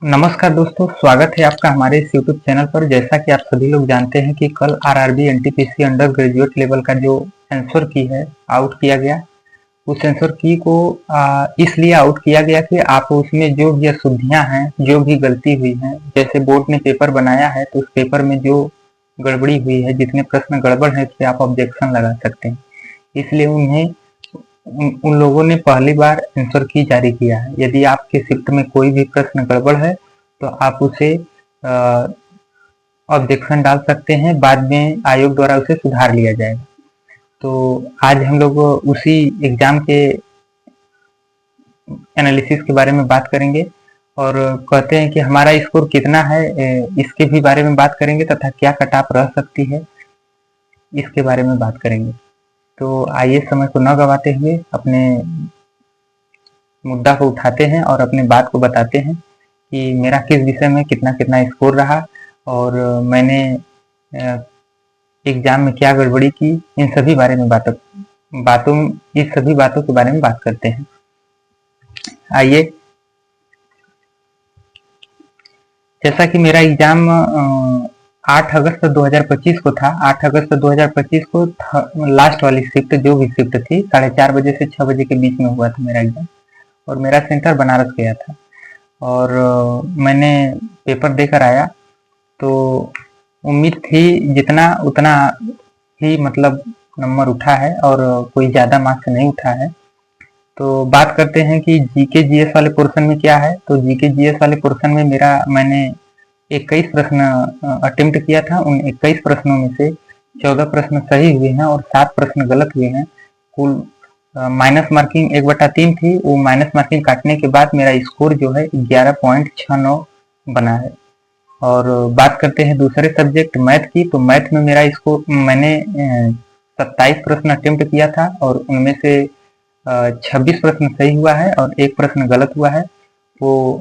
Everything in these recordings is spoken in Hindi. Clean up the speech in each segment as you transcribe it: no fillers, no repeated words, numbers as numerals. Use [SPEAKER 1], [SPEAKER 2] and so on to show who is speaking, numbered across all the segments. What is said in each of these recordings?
[SPEAKER 1] नमस्कार दोस्तों, स्वागत है आपका हमारे इस यूट्यूब चैनल पर। जैसा कि आप सभी लोग जानते हैं कि कल RRB NTPC under graduate level का जो सेंसर की है आउट किया गया। उस सेंसर की को इसलिए आउट किया गया कि आप उसमें जो भी अशुद्धियां हैं, जो भी गलती हुई है, जैसे बोर्ड ने पेपर बनाया है तो उस पेपर में जो गड़बड़ी हुई है, जितने प्रश्न गड़बड़ है उस पर आप ऑब्जेक्शन लगा सकते हैं। इसलिए उन लोगों ने पहली बार आंसर की जारी किया है। यदि आपके शिफ्ट में कोई भी प्रश्न गड़बड़ है तो आप उसे ऑब्जेक्शन डाल सकते हैं, बाद में आयोग द्वारा उसे सुधार लिया जाएगा। तो आज हम लोग उसी एग्जाम के एनालिसिस के बारे में बात करेंगे और कहते हैं कि हमारा स्कोर कितना है इसके भी बारे में बात करेंगे तथा क्या कट ऑफ रह सकती है इसके बारे में बात करेंगे। तो आइए समय को न गवाते हुए अपने मुद्दा को उठाते हैं और अपने बात को बताते हैं कि मेरा किस विषय में कितना कितना स्कोर रहा और मैंने एग्जाम में क्या गड़बड़ी की। इन सभी बारे में इस सभी बातों के बारे में बात करते हैं। आइए, जैसा कि मेरा एग्जाम 8 अगस्त 2025 को था। 8 अगस्त 2025 को लास्ट वाली शिफ्ट, जो भी शिफ्ट थी, 4:30 बजे से 6 बजे के बीच में हुआ था मेरा एग्जाम और मेरा सेंटर बनारस गया था और मैंने पेपर देकर आया। तो उम्मीद थी जितना उतना ही मतलब नंबर उठा है और कोई ज़्यादा मार्क्स नहीं उठा है। तो बात करते हैं कि जीके जीएस वाले पोर्शन में क्या है। तो जीके जीएस वाले पोर्शन में मैंने 21 प्रश्न अटेम्प्ट किया था। उन 21 प्रश्नों में से 14 प्रश्न सही हुए हैं और 7 प्रश्न गलत हुए हैं। कुल माइनस मार्किंग 1/3 थी। वो माइनस मार्किंग काटने के बाद मेरा स्कोर जो है 11.69 बना है। और बात करते हैं दूसरे सब्जेक्ट मैथ की। तो मैथ में मेरा स्कोर, मैंने 27 प्रश्न अटेम्प्ट किया था और उनमें से 26 प्रश्न सही हुआ है और 1 प्रश्न गलत हुआ है। वो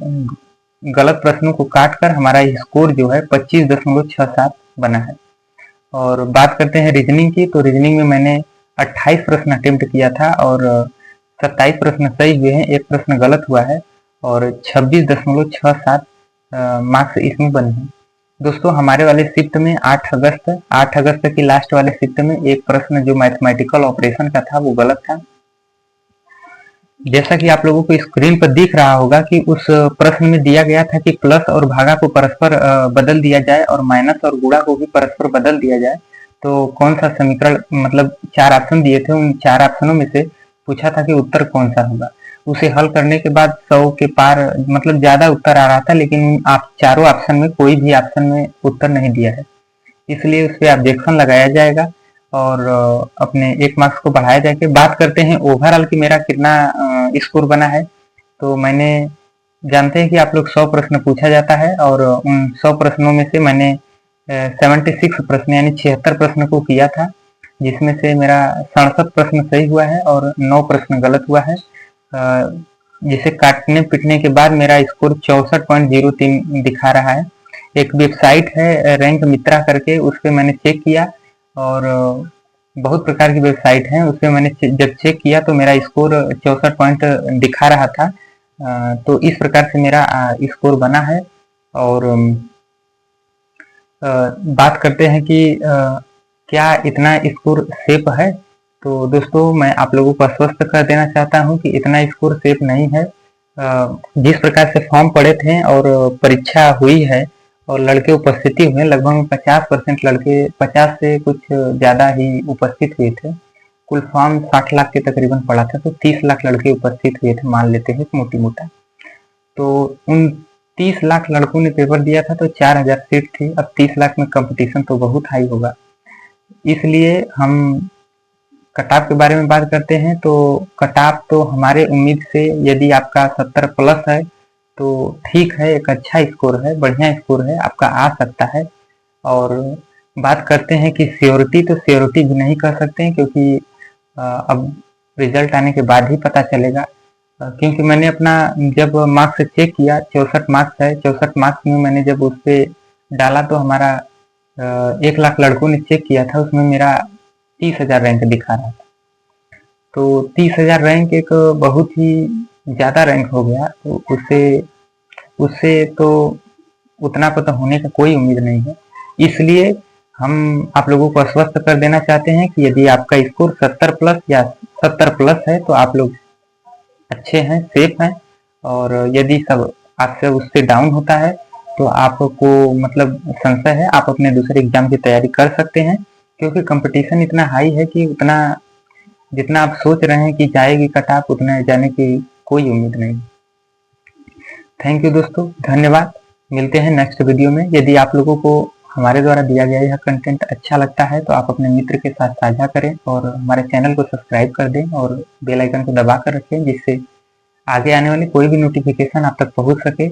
[SPEAKER 1] गलत प्रश्नों को काट कर हमारा स्कोर जो है 25.67 बना है। और बात करते हैं रीजनिंग की। तो रीजनिंग में मैंने 28 प्रश्न अटेम्प्ट किया था और 27 प्रश्न सही हुए हैं, 1 प्रश्न गलत हुआ है और 26.67 मार्क्स इसमें बने हैं। दोस्तों, हमारे वाले शिफ्ट में 8 अगस्त की लास्ट वाले शिफ्ट में एक प्रश्न जो मैथमेटिकल ऑपरेशन का था वो गलत था। जैसा कि आप लोगों को स्क्रीन पर दिख रहा होगा कि उस प्रश्न में दिया गया था कि प्लस और भागा को परस्पर बदल दिया जाए और माइनस और गुणा को भी परस्पर बदल दिया जाए। तो कौन सा समीकरण, मतलब 4 ऑप्शन दिए थे, उन 4 ऑप्शनों में से पूछा था कि उत्तर कौन सा होगा। उसे हल करने के बाद 100 के पार, मतलब ज्यादा उत्तर आ रहा था, लेकिन आप चारों ऑप्शन में कोई भी ऑप्शन में उत्तर नहीं दिया है, इसलिए उस पर ऑब्जेक्शन लगाया जाएगा और अपने 1 मार्क्स को बढ़ाया जाएगा। बात करते हैं ओवरऑल की मेरा कितना स्कोर बना है। तो मैंने, जानते हैं कि आप लोग 100 प्रश्न पूछा जाता है और उन 100 प्रश्नों में से मैंने 76 प्रश्न यानी 76 प्रश्न को किया था, जिसमें से मेरा 67 प्रश्न सही हुआ है और 9 प्रश्न गलत हुआ है। जिसे काटने पिटने के बाद मेरा स्कोर 64.03 दिखा रहा है। एक वेबसाइट है रैंक मित्रा करके, उस पर मैंने चेक किया और बहुत प्रकार की वेबसाइट हैं, उस पर मैंने जब चेक किया तो मेरा स्कोर 64 पॉइंट दिखा रहा था। तो इस प्रकार से मेरा स्कोर बना है। और बात करते हैं कि क्या इतना स्कोर सेफ है। तो दोस्तों, मैं आप लोगों को आश्वस्त कर देना चाहता हूं कि इतना स्कोर सेफ नहीं है। जिस प्रकार से फॉर्म पड़े थे और परीक्षा हुई है और लड़के उपस्थिति हुए, लगभग 50% लड़के, 50 से कुछ ज़्यादा ही उपस्थित हुए थे। कुल फॉर्म 60 लाख के तकरीबन पड़ा था, तो 30 लाख लड़के उपस्थित हुए थे, मान लेते हैं मोटी मोटा। तो उन 30 लाख लड़कों ने पेपर दिया था, तो 4000 सीट थी। अब 30 लाख में कंपटीशन तो बहुत हाई होगा, इसलिए हम कट ऑफ के बारे में बात करते हैं। तो कट ऑफ तो हमारे उम्मीद से, यदि आपका 70 प्लस है तो ठीक है, एक अच्छा स्कोर है, बढ़िया स्कोर है, आपका आ सकता है। और बात करते हैं कि श्योरिटी, तो श्योरिटी भी नहीं कर सकते हैं, क्योंकि अब रिजल्ट आने के बाद ही पता चलेगा। क्योंकि मैंने अपना जब मार्क्स चेक किया, 64 मार्क्स है, 64 मार्क्स में मैंने जब उस पर डाला तो हमारा 1 लाख लड़कों ने चेक किया था, उसमें मेरा 30,000 रैंक दिखा रहा था। तो 30,000 रैंक एक बहुत ही ज़्यादा रैंक हो गया। तो उससे उससे तो उतना पता होने का कोई उम्मीद नहीं है। इसलिए हम आप लोगों को आश्वस्त कर देना चाहते हैं कि यदि आपका स्कोर 70 प्लस या 70 प्लस है तो आप लोग अच्छे हैं, सेफ हैं। और यदि सब आपसे उससे डाउन होता है तो आपको मतलब संशय है, आप अपने दूसरे एग्जाम की तैयारी कर सकते हैं, क्योंकि कंपटीशन इतना हाई है कि उतना जितना आप सोच रहे हैं कि जाएगी कट ऑफ, उतना जाने की कोई उम्मीद नहीं। थैंक यू दोस्तों, धन्यवाद। मिलते हैं नेक्स्ट वीडियो में। यदि आप लोगों को हमारे द्वारा दिया गया यह कंटेंट अच्छा लगता है तो आप अपने मित्र के साथ साझा करें और हमारे चैनल को सब्सक्राइब कर दें और बेल आइकन को दबा कर रखें, जिससे आगे आने वाली कोई भी नोटिफिकेशन आप तक पहुंच सके।